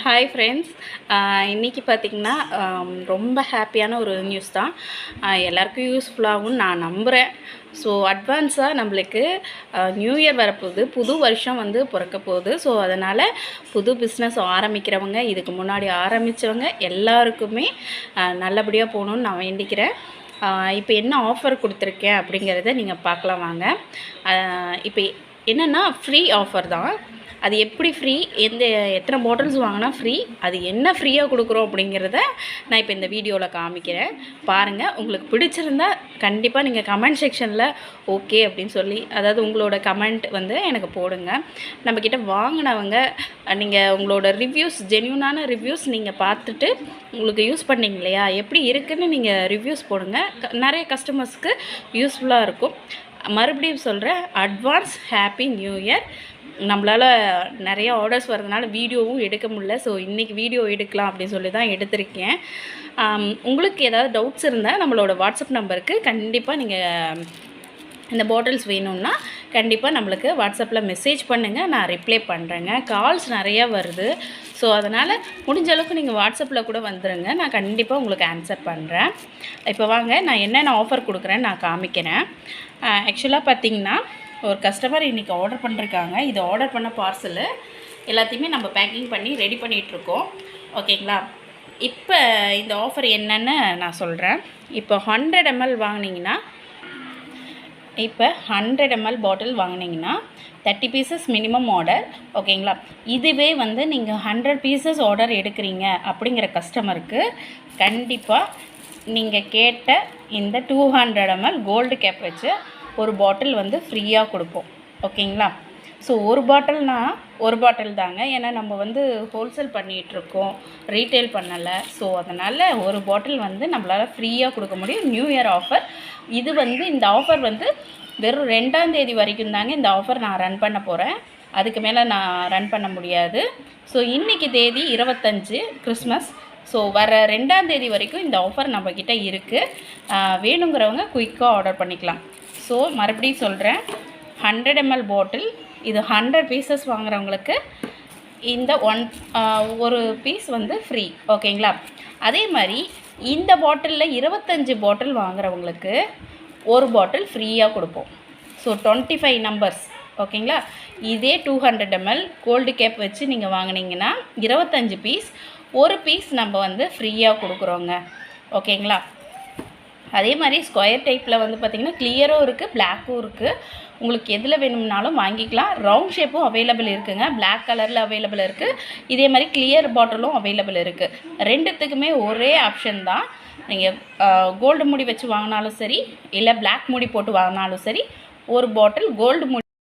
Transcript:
Hi friends, இன்றைக்கி பார்த்திங்கன்னா ரொம்ப ஹாப்பியான ஒரு நியூஸ் தான். எல்லாருக்கும் யூஸ்ஃபுல்லாகவும் நான் நம்புகிறேன். ஸோ அட்வான்ஸாக நம்மளுக்கு நியூ இயர் வரப்போகுது, புது வருஷம் வந்து பிறக்க போகுது. ஸோ அதனால் புது பிஸ்னஸ் ஆரம்பிக்கிறவங்க, இதுக்கு முன்னாடி ஆரம்பித்தவங்க எல்லாருக்குமே நல்லபடியாக போகணுன்னு நான் வேண்டிக்கிறேன். இப்போ என்ன ஆஃபர் கொடுத்துருக்கேன் அப்படிங்கிறத நீங்கள் பார்க்கலாம் வாங்க. இப்போ என்னென்னா ஃப்ரீ ஆஃபர் தான். அது எப்படி ஃப்ரீ, எத்தனை பாட்டில்ஸ் வாங்கினா ஃப்ரீ, அது என்ன ஃப்ரீயாக கொடுக்குறோம் அப்படிங்கிறத நான் இப்போ இந்த வீடியோவில் காமிக்கிறேன். பாருங்கள், உங்களுக்கு பிடிச்சிருந்தா கண்டிப்பாக நீங்கள் கமெண்ட் செக்ஷனில் ஓகே அப்படின்னு சொல்லி, அதாவது உங்களோட கமெண்ட் வந்து எனக்கு போடுங்க. நம்மக்கிட்ட வாங்கினவங்க நீங்கள் உங்களோட ரிவ்யூஸ், ஜென்யூனான ரிவ்யூஸ் நீங்கள் பார்த்துட்டு உங்களுக்கு யூஸ் பண்ணிங்க இல்லையா, எப்படி இருக்குதுன்னு நீங்கள் ரிவ்யூஸ் போடுங்க. நிறைய கஸ்டமர்ஸ்க்கு யூஸ்ஃபுல்லாக இருக்கும். மறுபடியும் சொல்கிறேன், அட்வான்ஸ் ஹாப்பி நியூ இயர். நம்மளால் நிறைய ஆர்டர்ஸ் வரதுனால வீடியோவும் எடுக்க முடியல. ஸோ இன்றைக்கி வீடியோ எடுக்கலாம் அப்படின்னு சொல்லி தான் எடுத்திருக்கேன். உங்களுக்கு ஏதாவது டவுட்ஸ் இருந்தால் நம்மளோட வாட்ஸ்அப் நம்பருக்கு கண்டிப்பாக நீங்கள் இந்த பாட்டில்ஸ் வேணும்னா கண்டிப்பாக நம்மளுக்கு வாட்ஸ்அப்பில் மெசேஜ் பண்ணுங்கள், நான் ரிப்ளை பண்ணுறேங்க. கால்ஸ் நிறையா வருது. ஸோ அதனால் முடிஞ்ச அளவுக்கு நீங்கள் வாட்ஸ்அப்பில் கூட வந்துடுங்க, நான் கண்டிப்பாக உங்களுக்கு ஆன்சர் பண்ணுறேன். இப்போ வாங்க, நான் என்னென்ன ஆஃபர் கொடுக்குறேன்னு நான் காமிக்கிறேன். ஆக்சுவலாக பார்த்திங்கன்னா, ஒரு கஸ்டமர் இன்றைக்கி ஆர்டர் பண்ணிருக்காங்க. இது ஆர்டர் பண்ண பார்சலு எல்லாத்தையுமே நம்ம பேக்கிங் பண்ணி ரெடி பண்ணிகிட்ருக்கோம். ஓகேங்களா? இப்போ இந்த ஆஃபர் என்னென்னு நான் சொல்கிறேன். இப்போ 100 ml வாங்கினீங்கன்னா, இப்போ 100 ml பாட்டில் வாங்கினீங்கன்னா 30 பீசஸ் மினிமம் ஆர்டர். ஓகேங்களா? இதுவே வந்து நீங்கள் 100 பீசஸ் ஆர்டர் எடுக்கிறீங்க அப்படிங்கிற கஸ்டமருக்கு கண்டிப்பாக நீங்கள் கேட்ட இந்த 200 ml கோல்டு கேப் வச்சு ஒரு பாட்டில் வந்து ஃப்ரீயாக கொடுப்போம். ஓகேங்களா? ஸோ ஒரு பாட்டில்னால் ஒரு பாட்டில் தாங்க. ஏன்னா நம்ம வந்து ஹோல்சேல் பண்ணிகிட்ருக்கோம், ரீட்டைல் பண்ணலை. ஸோ அதனால் ஒரு பாட்டில் வந்து நம்மளால் ஃப்ரீயாக கொடுக்க முடியும். நியூ இயர் ஆஃபர் இது. வந்து இந்த ஆஃபர் வந்து வெறும் 2ஆம் தேதி வரைக்கும் தாங்க இந்த ஆஃபர் நான் ரன் பண்ண போகிறேன். அதுக்கு மேலே நான் ரன் பண்ண முடியாது. ஸோ இன்றைக்கி தேதி 25 கிறிஸ்மஸ். ஸோ வர 2ஆம் தேதி வரைக்கும் இந்த ஆஃபர் நம்மக்கிட்ட இருக்குது. வேணுங்கிறவங்க குயிக்காக ஆர்டர் பண்ணிக்கலாம். ஸோ மறுபடியும் சொல்கிறேன், 100 ml பாட்டில் இது 100 பீசஸ் வாங்குறவங்களுக்கு இந்த ஒரு பீஸ் வந்து ஃப்ரீ. ஓகேங்களா? அதே மாதிரி இந்த பாட்டிலில் 25 பாட்டில் வாங்குறவங்களுக்கு ஒரு பாட்டில் ஃப்ரீயாக கொடுப்போம். So 25 numbers. ஓகேங்களா? இதே 200 ml கோல்டு கேப் வச்சு நீங்கள் வாங்கினீங்கன்னா 25 பீஸ், ஒரு பீஸ் நம்ம வந்து ஃப்ரீயாக கொடுக்குறோங்க. ஓகேங்களா? அதே மாதிரி ஸ்கொயர் டைப்பில் வந்து பார்த்திங்கன்னா கிளியரும் இருக்குது, பிளாக்கும் இருக்குது. உங்களுக்கு எதில் வேணும்னாலும் வாங்கிக்கலாம். ரவுண்ட் ஷேப்பும் அவைலபிள் இருக்குதுங்க. பிளாக் கலரில் அவைலபிள் இருக்குது. இதே மாதிரி கிளியர் பாட்டிலும் அவைலபிள் இருக்குது. ரெண்டுத்துக்குமே ஒரே ஆப்ஷன் தான். நீங்கள் கோல்டு மூடி வச்சு வாங்கினாலும் சரி, இல்லை பிளாக் மூடி போட்டு வாங்கினாலும் சரி, ஒரு பாட்டில் கோல்டு மூடி